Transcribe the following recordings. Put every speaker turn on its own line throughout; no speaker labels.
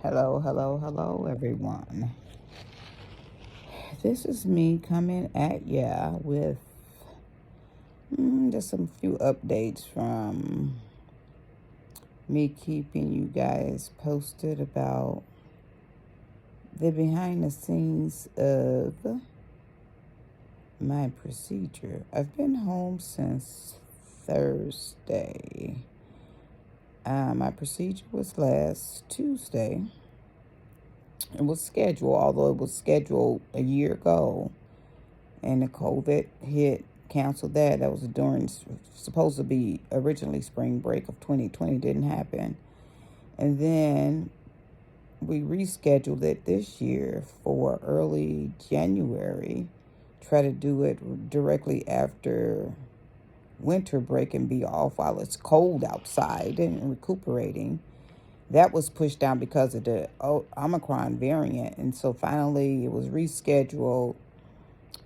Hello, hello, hello, everyone. This is me coming at ya with just some few updates from me keeping you guys posted about the behind the scenes of my procedure. I've been home since Thursday. My procedure was last Tuesday. It was scheduled, although it was scheduled a year ago, and the COVID hit, canceled that. That was during supposed to be originally spring break of 2020, didn't happen, and then we rescheduled it this year for early January. Try to do it directly after winter break and be off while it's cold outside and recuperating. That was pushed down because of the Omicron variant. And so finally it was rescheduled.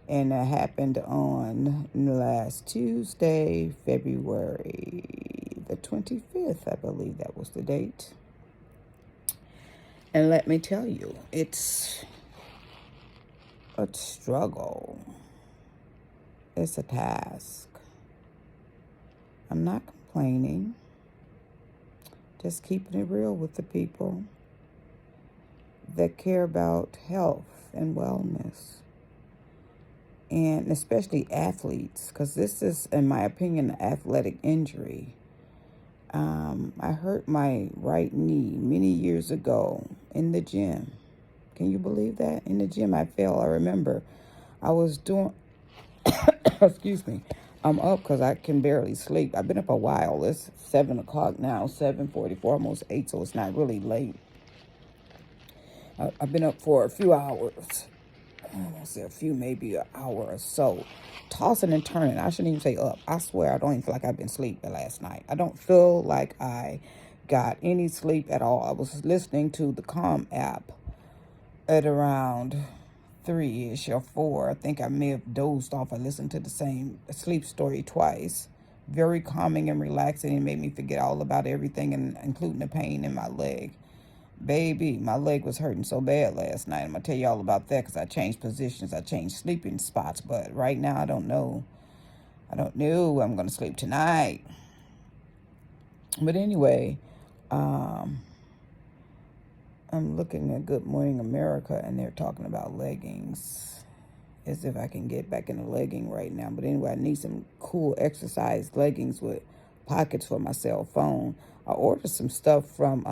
And that happened on last Tuesday, February the 25th, I believe that was the date. And let me tell you, it's a struggle. It's a task. I'm not complaining. Just keeping it real with the people that care about health and wellness. And especially athletes, because this is, in my opinion, an athletic injury. I hurt my right knee many years ago in the gym. Can you believe that? In the gym, I fell. I remember I was doing, excuse me, I'm up because I can barely sleep. I've been up a while. It's 7 o'clock now, 7:44, almost 8, so it's not really late. I've been up for a few hours. I won't say a few, maybe an hour or so. Tossing and turning. I shouldn't even say up. I swear I don't even feel like I've been sleeping last night. I don't feel like I got any sleep at all. I was listening to the Calm app at around 3-ish or 4. I think I may have dozed off. I listened to the same sleep story twice. Very calming and relaxing. It made me forget all about everything, and including the pain in my leg. Baby, my leg was hurting so bad last night. I'm going to tell you all about that because I changed positions. I changed sleeping spots. But right now, I don't know. I don't know I'm going to sleep tonight. But anyway, I'm looking at Good Morning America, and they're talking about leggings. As if I can get back in a legging right now. But anyway, I need some cool exercise leggings with pockets for my cell phone. I ordered some stuff from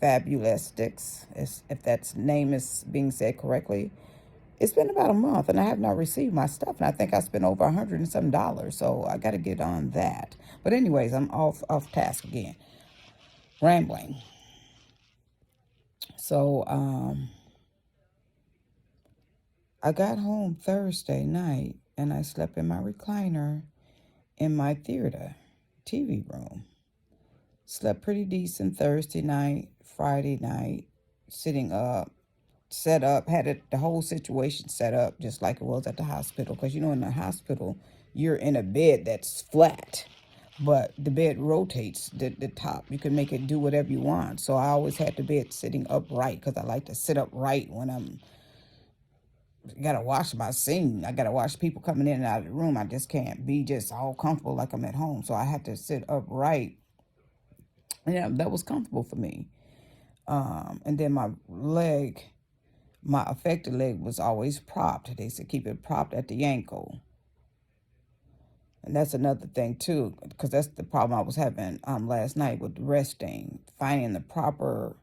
Fabulistics, if that name is being said correctly. It's been about a month, and I have not received my stuff, and I think I spent over $100 and some, so I got to get on that. But anyways, I'm off task again, rambling. So I got home Thursday night, and I slept in my recliner in my theater TV room. Slept pretty decent Thursday night, Friday night, sitting up, set up, had the whole situation set up just like it was at the hospital. Because, in the hospital, you're in a bed that's flat, but the bed rotates the top. You can make it do whatever you want. So I always had the bed sitting upright because I like to sit upright when I gotta wash my scene. I gotta watch people coming in and out of the room. I just can't be just all comfortable like I'm at home. So I had to sit upright. Yeah, that was comfortable for me. And then my affected leg was always propped. They said keep it propped at the ankle. And that's another thing too, because that's the problem I was having last night with resting, finding the proper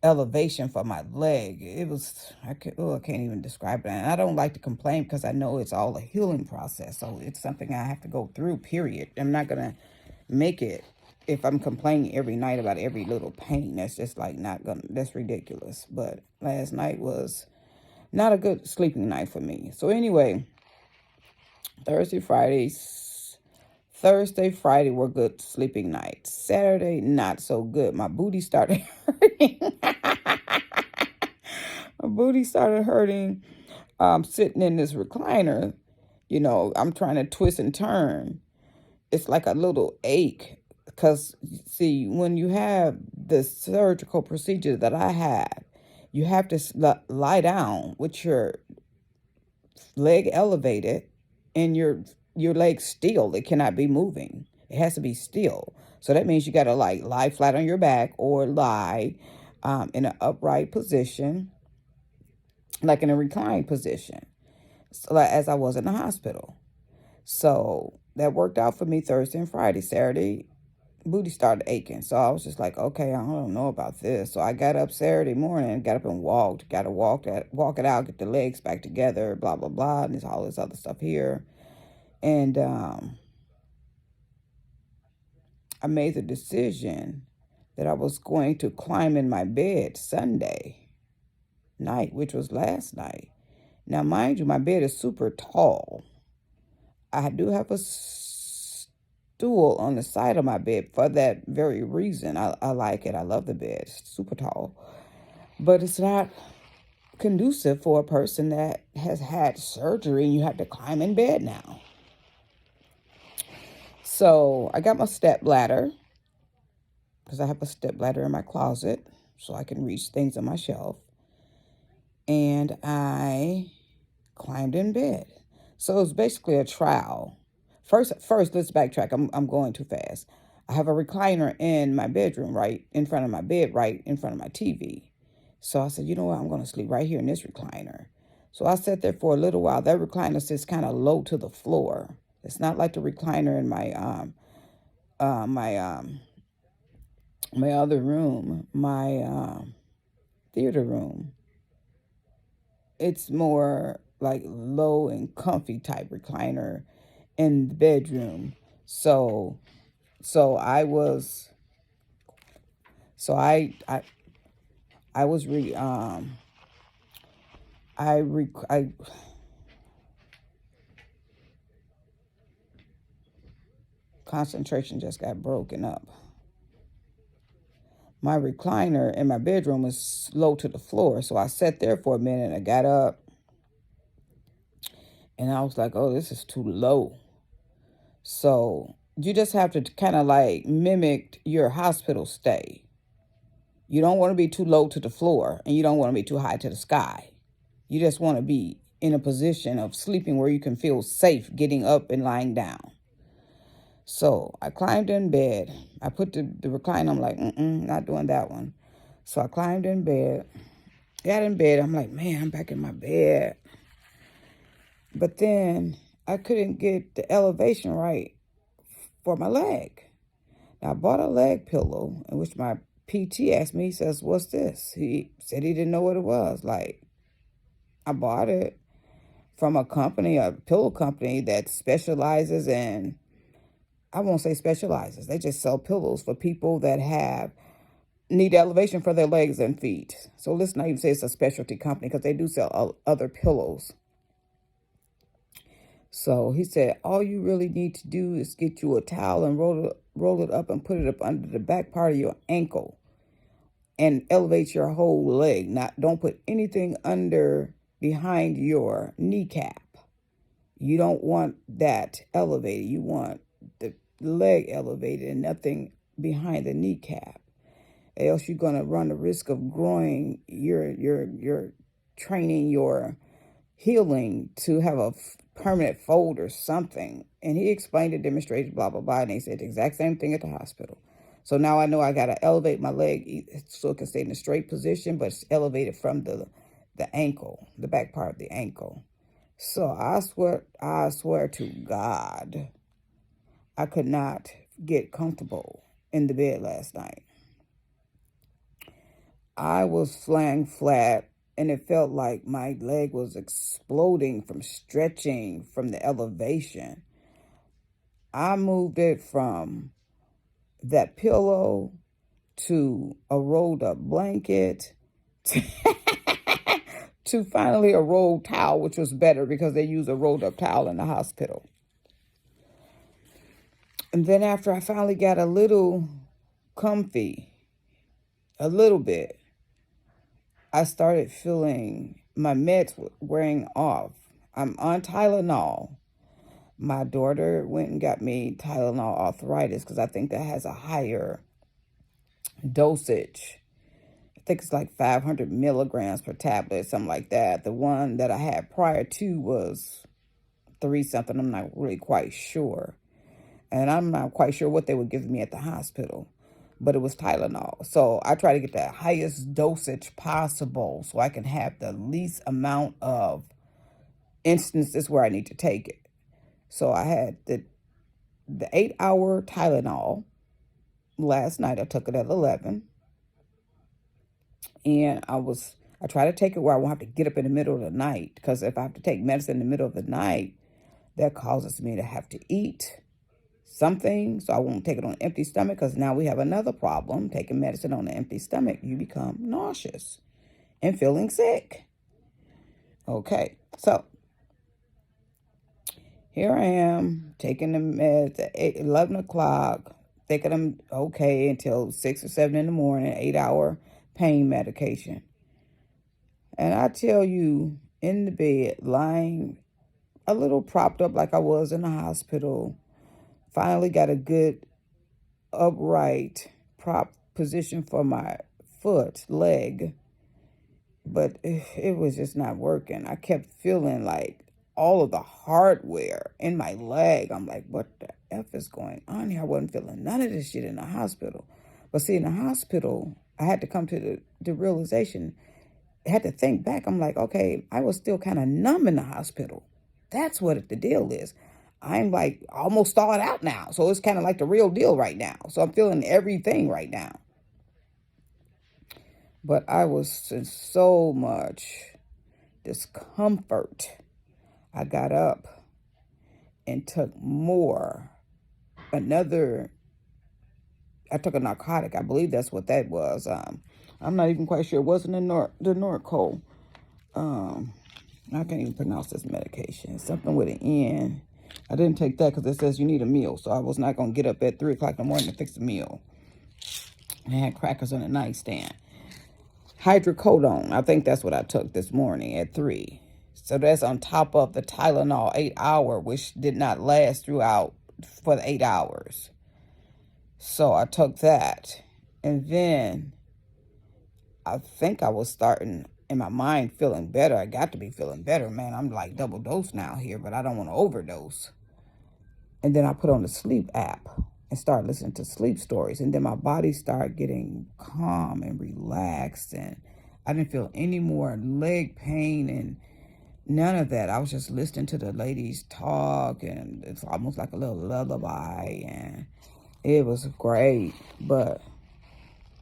elevation for my leg. It was I can't even describe it. And I don't like to complain because I know it's all a healing process. So it's something I have to go through, period. I'm not gonna make it if I'm complaining every night about every little pain. That's just like not gonna, that's ridiculous. But last night was not a good sleeping night for me. So anyway, Thursday, Friday were good sleeping nights. Saturday, not so good. My booty started hurting. My booty started hurting. Sitting in this recliner, I'm trying to twist and turn. It's like a little ache. Because, see, when you have the surgical procedure that I had, you have to lie down with your leg elevated and your leg still. It cannot be moving. It has to be still. So that means you got to like lie flat on your back or lie in an upright position, like in a reclined position, so like as I was in the hospital. So that worked out for me Thursday and Friday. Saturday, booty started aching. So I was just like, okay, I don't know about this. So I got up Saturday morning, got up and walked, got to walk it out, get the legs back together, blah, blah, blah. And there's all this other stuff here. And I made the decision that I was going to climb in my bed Sunday night, which was last night. Now, mind you, my bed is super tall. I do have a stool on the side of my bed for that very reason. I like it. I love the bed. It's super tall. But it's not conducive for a person that has had surgery and you have to climb in bed now. So I got my step ladder because I have a step ladder in my closet so I can reach things on my shelf. And I climbed in bed. So it was basically a trial. First, let's backtrack. I'm going too fast. I have a recliner in my bedroom, right in front of my bed, right in front of my TV. So I said, you know what? I'm going to sleep right here in this recliner. So I sat there for a little while. That recliner sits kind of low to the floor. It's not like the recliner in my my other room, my theater room. It's more like low and comfy type recliner in the bedroom. So I was I was I concentration just got broken up. My recliner in my bedroom was low to the floor, so I sat there for a minute and I got up and I was like, oh, this is too low. So you just have to kind of like mimic your hospital stay. You don't want to be too low to the floor and you don't want to be too high to the sky. You just want to be in a position of sleeping where you can feel safe getting up and lying down. So I climbed in bed. I put the recliner, I'm like, not doing that one. So I climbed in bed, got in bed. I'm like, man, I'm back in my bed. But then I couldn't get the elevation right for my leg. Now I bought a leg pillow, in which my PT asked me, he says, what's this? He said he didn't know what it was. Like, I bought it from a company, a pillow company that specializes in, I won't say specializes, they just sell pillows for people that need elevation for their legs and feet. So let's not even say it's a specialty company because they do sell other pillows. So he said, all you really need to do is get you a towel and roll it up and put it up under the back part of your ankle and elevate your whole leg. Don't put anything under behind your kneecap. You don't want that elevated. You want the leg elevated and nothing behind the kneecap. Else you're going to run the risk of growing your training your healing to have a permanent fold or something. And he explained it, demonstrated, blah, blah, blah. And they said the exact same thing at the hospital. So now I know I got to elevate my leg so it can stay in a straight position, but it's elevated from the ankle, the back part of the ankle. So I swear to God, I could not get comfortable in the bed last night. I was laying flat and it felt like my leg was exploding from stretching from the elevation. I moved it from that pillow to a rolled up blanket to finally a rolled towel, which was better because they use a rolled up towel in the hospital. And then after I finally got a little comfy, a little bit, I started feeling my meds wearing off. I'm on Tylenol. My daughter went and got me Tylenol arthritis because I think that has a higher dosage. I think it's like 500 milligrams per tablet, something like that. The one that I had prior to was 3 something. I'm not really quite sure. And I'm not quite sure what they were giving me at the hospital, but it was Tylenol. So I try to get the highest dosage possible so I can have the least amount of instances where I need to take it. So I had the 8-hour Tylenol last night. I took it at 11, and I try to take it where I won't have to get up in the middle of the night, because if I have to take medicine in the middle of the night, that causes me to have to eat something, so I won't take it on an empty stomach, because now we have another problem. Taking medicine on an empty stomach, you become nauseous and feeling sick. Okay, so here I am taking the meds at 11 o'clock, thinking I'm okay until 6 or 7 in the morning, 8-hour pain medication. And I tell you, in the bed, lying a little propped up like I was in the hospital, finally got a good upright prop position for my leg, but it was just not working. I kept feeling like all of the hardware in my leg. I'm like, what the F is going on here? I wasn't feeling none of this shit in the hospital. But see, in the hospital, I had to come to the realization, I had to think back. I'm like, okay, I was still kind of numb in the hospital. That's what the deal is. I'm like almost thawed out now. So it's kind of like the real deal right now. So I'm feeling everything right now. But I was in so much discomfort. I got up and took I took a narcotic. I believe that's what that was. I'm not even quite sure. It wasn't the Norco. I can't even pronounce this medication. Something with an N. I didn't take that because it says you need a meal. So I was not going to get up at 3 o'clock in the morning to fix a meal. And I had crackers on the nightstand. Hydrocodone. I think that's what I took this morning at 3. So that's on top of the Tylenol 8-hour, which did not last throughout for the 8 hours. So I took that. And then I think I was starting in my mind feeling better. I got to be feeling better, man. I'm like double dose now here, but I don't want to overdose. And then I put on the sleep app and started listening to sleep stories. And then my body started getting calm and relaxed. And I didn't feel any more leg pain and none of that. I was just listening to the ladies talk, and it's almost like a little lullaby. And it was great. But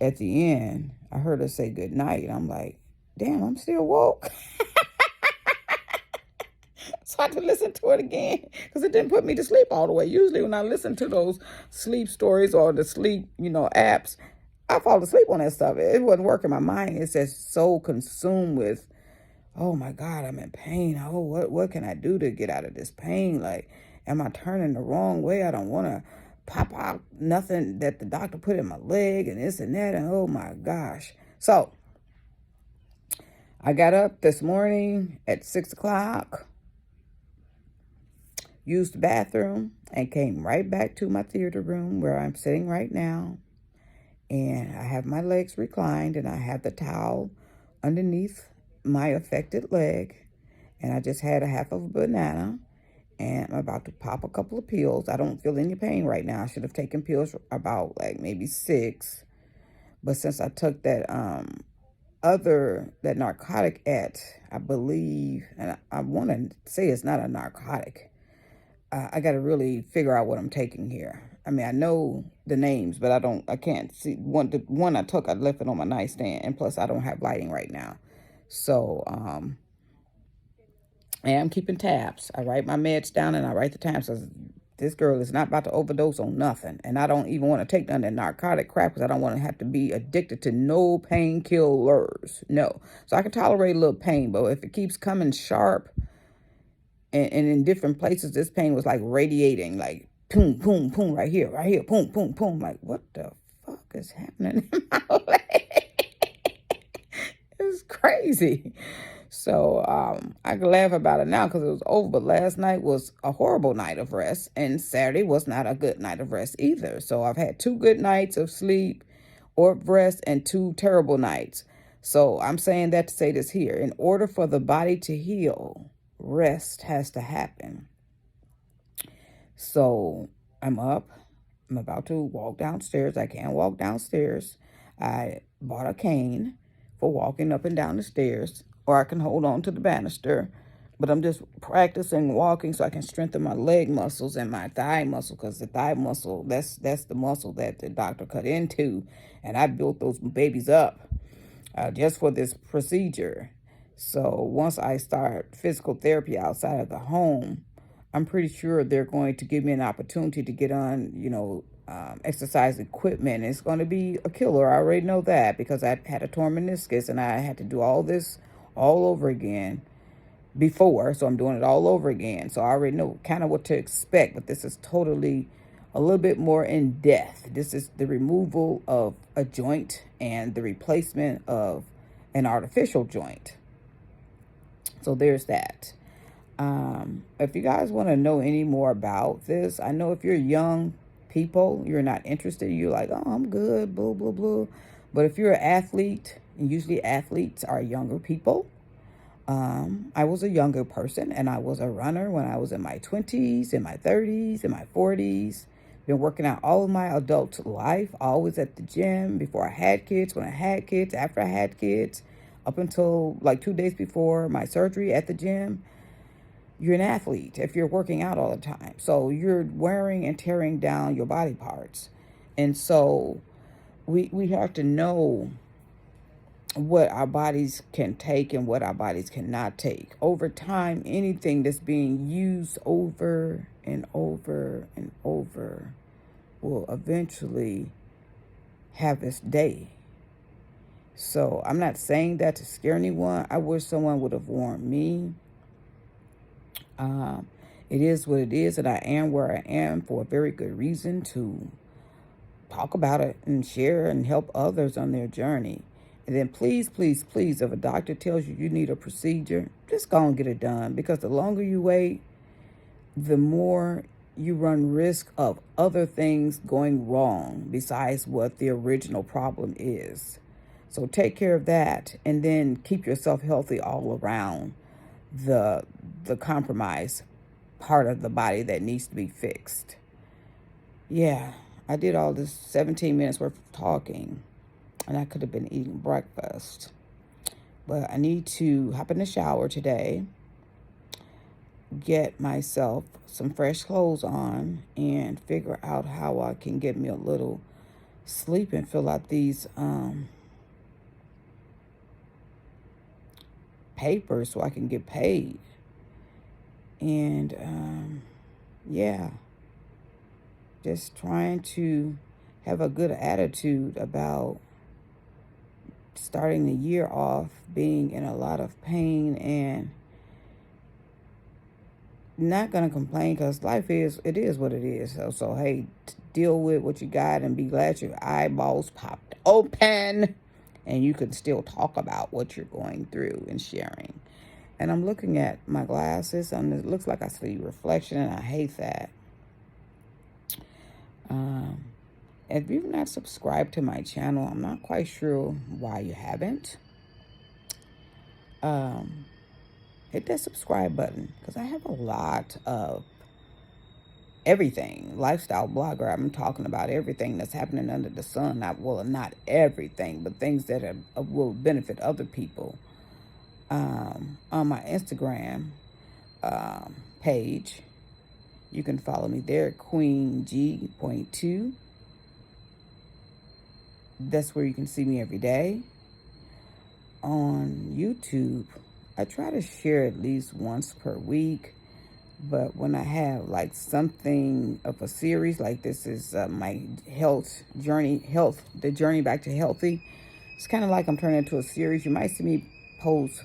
at the end, I heard her say good night. And I'm like, damn, I'm still woke. So I had to listen to it again because it didn't put me to sleep all the way. Usually when I listen to those sleep stories or the sleep, apps, I fall asleep on that stuff. It wasn't working. My mind is just so consumed with, oh my God, I'm in pain. Oh, what can I do to get out of this pain? Like, am I turning the wrong way? I don't want to pop out nothing that the doctor put in my leg and this and that. And oh my gosh. So I got up this morning at 6 o'clock, used the bathroom, and came right back to my theater room where I'm sitting right now. And I have my legs reclined, and I have the towel underneath my affected leg. And I just had a half of a banana, and I'm about to pop a couple of pills. I don't feel any pain right now. I should have taken pills about like maybe 6. But since I took that narcotic I believe, and I want to say it's not a narcotic. I got to really figure out what I'm taking here. I mean, I know the names, but I can't see. The one I took, I left it on my nightstand, and plus I don't have lighting right now. So, I am keeping tabs. I write my meds down and I write the times. So this girl is not about to overdose on nothing. And I don't even want to take none of that narcotic crap because I don't want to have to be addicted to no painkillers. No. So I can tolerate a little pain, but if it keeps coming sharp and in different places, this pain was like radiating, like boom, boom, boom, right here, boom, boom, boom. Like, what the fuck is happening in my leg? It's crazy. So I can laugh about it now because it was over. But last night was a horrible night of rest. And Saturday was not a good night of rest either. So I've had 2 good nights of sleep. or rest and 2 terrible nights. So I'm saying that to say this here. In order for the body to heal, rest has to happen. So I'm up. I'm about to walk downstairs. I can't walk downstairs. I bought a cane for walking up and down the stairs, or I can hold on to the banister. But I'm just practicing walking so I can strengthen my leg muscles and my thigh muscle, because the thigh muscle, that's the muscle that the doctor cut into. And I built those babies up just for this procedure. So once I start physical therapy outside of the home, I'm pretty sure they're going to give me an opportunity to get on, exercise equipment. It's going to be a killer. I already know that, because I had a torn meniscus and I had to do all this all over again before. So I'm doing it all over again. So I already know kind of what to expect, but this is totally a little bit more in depth. This is the removal of a joint and the replacement of an artificial joint. So there's that. If you guys want to know any more about this, I know if you're young people, you're not interested. You're like, oh, I'm good, blah, blah, blah. But if you're an athlete, and usually athletes are younger people. I was a younger person, and I was a runner when I was in my 20s, in my 30s, in my 40s. Been working out all of my adult life, always at the gym, before I had kids, when I had kids, after I had kids, up until like 2 days before my surgery at the gym. You're an athlete if you're working out all the time. So you're wearing and tearing down your body parts. And so we have to know what our bodies can take and what our bodies cannot take. Over time, anything that's being used over and over and over will eventually have its day. So I'm not saying that to scare anyone. I wish someone would have warned me. It is what it is, and I am where I am for a very good reason, to talk about it and share and help others on their journey. And then please, please, please, if a doctor tells you you need a procedure, just go and get it done, because the longer you wait, the more you run risk of other things going wrong besides what the original problem is. So take care of that, and then keep yourself healthy all around the compromised part of the body that needs to be fixed. Yeah, I did all this 17 minutes worth of talking, and I could have been eating breakfast. But I need to hop in the shower today, get myself some fresh clothes on, and figure out how I can get me a little sleep and fill out these papers so I can get paid. And yeah, just trying to have a good attitude about starting the year off being in a lot of pain, and not going to complain, because life is what it is. So hey, deal with what you got and be glad your eyeballs popped open and you can still talk about what you're going through and sharing. And I'm looking at my glasses, and it looks like I see reflection, and I hate that. If you've not subscribed to my channel, I'm not quite sure why you haven't. Hit that subscribe button, because I have a lot of everything. Lifestyle blogger, I'm talking about everything that's happening under the sun. Not everything, but things that will benefit other people. On my Instagram page, you can follow me there, QueenG.2. That's where you can see me every day. On YouTube, I try to share at least once per week, but when I have like something of a series, like this is my the journey back to healthy. It's kind of like I'm turning into a series. You might see me post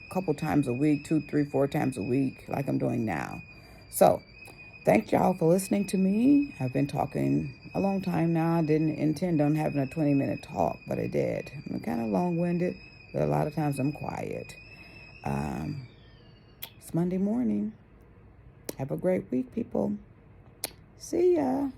a couple times a week, 2, 3, 4 times a week, like I'm doing now. So thank y'all for listening to me. I've been talking a long time now. I didn't intend on having a 20-minute talk, but I did. I'm kind of long-winded, but a lot of times I'm quiet. It's Monday morning. Have a great week, people. See ya.